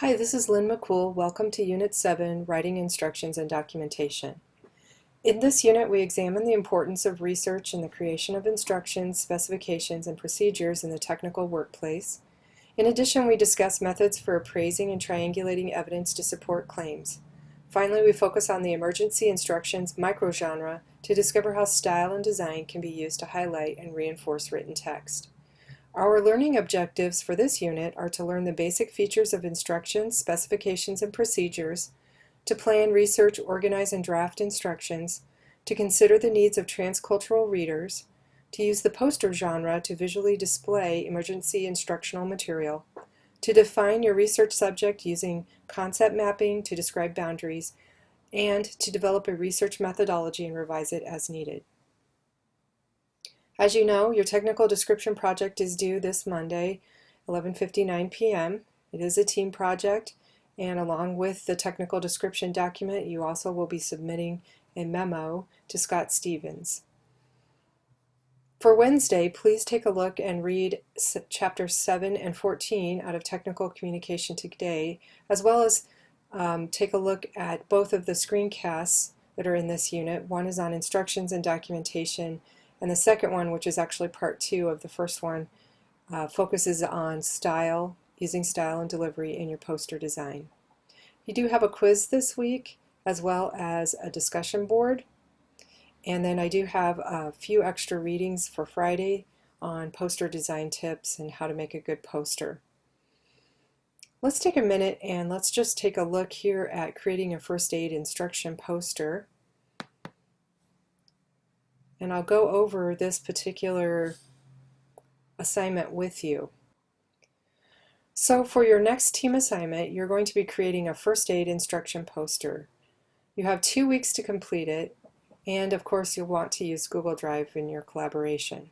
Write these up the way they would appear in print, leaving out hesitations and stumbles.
Hi, this is Lynn McCool. Welcome to Unit 7, Writing Instructions and Documentation. In this unit, we examine the importance of research in the creation of instructions, specifications, and procedures in the technical workplace. In addition, we discuss methods for appraising and triangulating evidence to support claims. Finally, we focus on the emergency instructions microgenre to discover how style and design can be used to highlight and reinforce written text. Our learning objectives for this unit are to learn the basic features of instructions, specifications, and procedures, to plan, research, organize, and draft instructions, to consider the needs of transcultural readers, to use the poster genre to visually display emergency instructional material, to define your research subject using concept mapping to describe boundaries, and to develop a research methodology and revise it as needed. As you know, your technical description project is due this Monday, 11:59 p.m. It is a team project, and along with the technical description document, you also will be submitting a memo to Scott Stevens. For Wednesday, please take a look and read chapters 7 and 14 out of Technical Communication Today, as well as take a look at both of the screencasts that are in this unit. One is on instructions and documentation, and the second one, which is actually part 2 of the first one, focuses on style, using style and delivery in your poster design. You do have a quiz this week, as well as a discussion board. And then I do have a few extra readings for Friday on poster design tips and how to make a good poster. Let's take a minute and let's just take a look here at creating a first aid instruction poster. And I'll go over this particular assignment with you. So for your next team assignment, you're going to be creating a first aid instruction poster. You have 2 weeks to complete it, and of course you'll want to use Google Drive in your collaboration.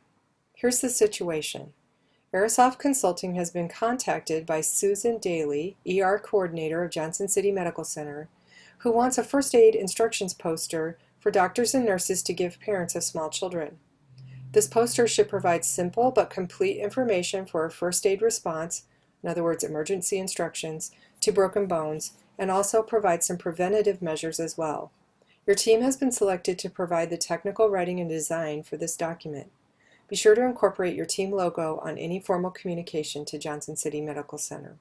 Here's the situation. Aerosoft Consulting has been contacted by Susan Daly, ER Coordinator of Johnson City Medical Center, who wants a first aid instructions poster for doctors and nurses to give parents of small children. This poster should provide simple but complete information for a first aid response, in other words, emergency instructions, to broken bones, and also provide some preventative measures as well. Your team has been selected to provide the technical writing and design for this document. Be sure to incorporate your team logo on any formal communication to Johnson City Medical Center.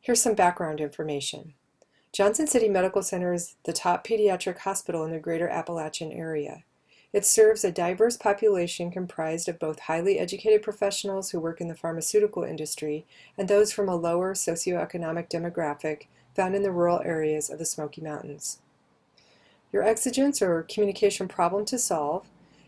Here's some background information. Johnson City Medical Center is the top pediatric hospital in the greater Appalachian area. It serves a diverse population comprised of both highly educated professionals who work in the pharmaceutical industry and those from a lower socioeconomic demographic found in the rural areas of the Smoky Mountains. Your exigence or communication problem to solve.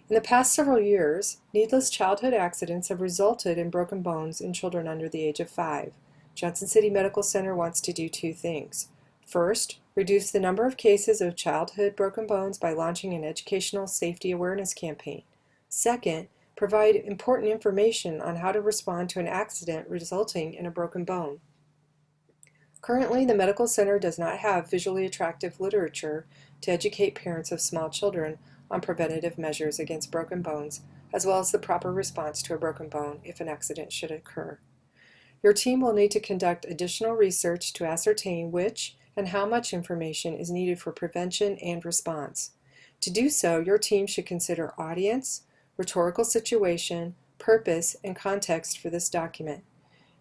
In the past several years, needless childhood accidents have resulted in broken bones in children under the age of 5. Johnson City Medical Center wants to do 2 things. First, reduce the number of cases of childhood broken bones by launching an educational safety awareness campaign. Second, provide important information on how to respond to an accident resulting in a broken bone. Currently, the medical center does not have visually attractive literature to educate parents of small children on preventative measures against broken bones, as well as the proper response to a broken bone if an accident should occur. Your team will need to conduct additional research to ascertain which and how much information is needed for prevention and response. To do so, your team should consider audience, rhetorical situation, purpose, and context for this document.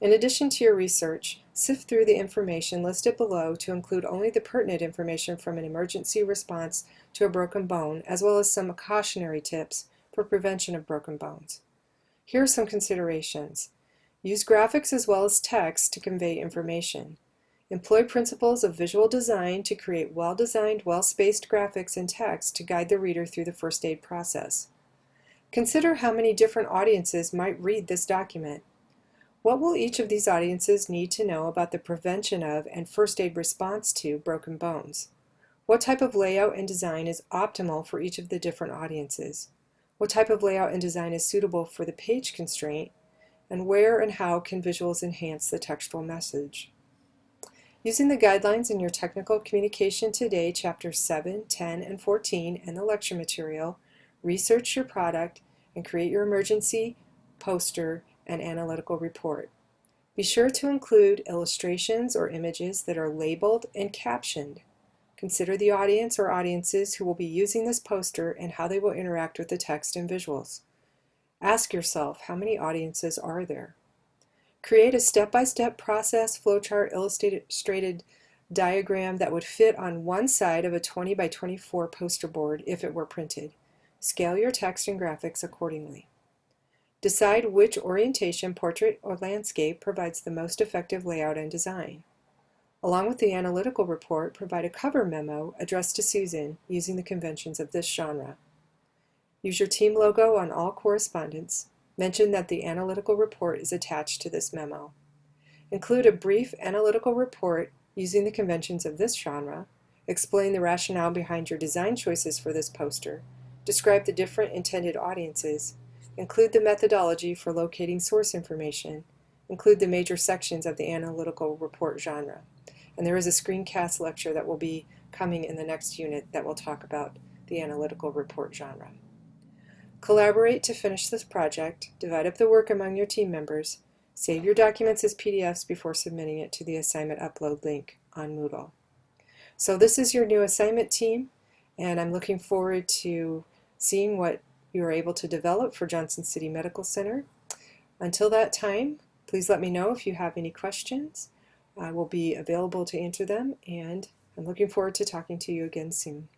In addition to your research, sift through the information listed below to include only the pertinent information from an emergency response to a broken bone, as well as some cautionary tips for prevention of broken bones. Here are some considerations. Use graphics as well as text to convey information. Employ principles of visual design to create well-designed, well-spaced graphics and text to guide the reader through the first aid process. Consider how many different audiences might read this document. What will each of these audiences need to know about the prevention of and first aid response to broken bones? What type of layout and design is optimal for each of the different audiences? What type of layout and design is suitable for the page constraint? And where and how can visuals enhance the textual message? Using the guidelines in your Technical Communication Today, Chapters 7, 10, and 14, and the lecture material, research your product and create your emergency poster and analytical report. Be sure to include illustrations or images that are labeled and captioned. Consider the audience or audiences who will be using this poster and how they will interact with the text and visuals. Ask yourself, how many audiences are there? Create a step-by-step process flowchart illustrated diagram that would fit on one side of a 20 by 24 poster board if it were printed. Scale your text and graphics accordingly. Decide which orientation, portrait or landscape, provides the most effective layout and design. Along with the analytical report, provide a cover memo addressed to Susan using the conventions of this genre. Use your team logo on all correspondence. Mention that the analytical report is attached to this memo. Include a brief analytical report using the conventions of this genre. Explain the rationale behind your design choices for this poster. Describe the different intended audiences. Include the methodology for locating source information. Include the major sections of the analytical report genre. And there is a screencast lecture that will be coming in the next unit that will talk about the analytical report genre. Collaborate to finish this project. Divide up the work among your team members. Save your documents as PDFs before submitting it to the assignment upload link on Moodle. So this is your new assignment team, and I'm looking forward to seeing what you are able to develop for Johnson City Medical Center. Until that time, please let me know if you have any questions. I will be available to answer them, and I'm looking forward to talking to you again soon.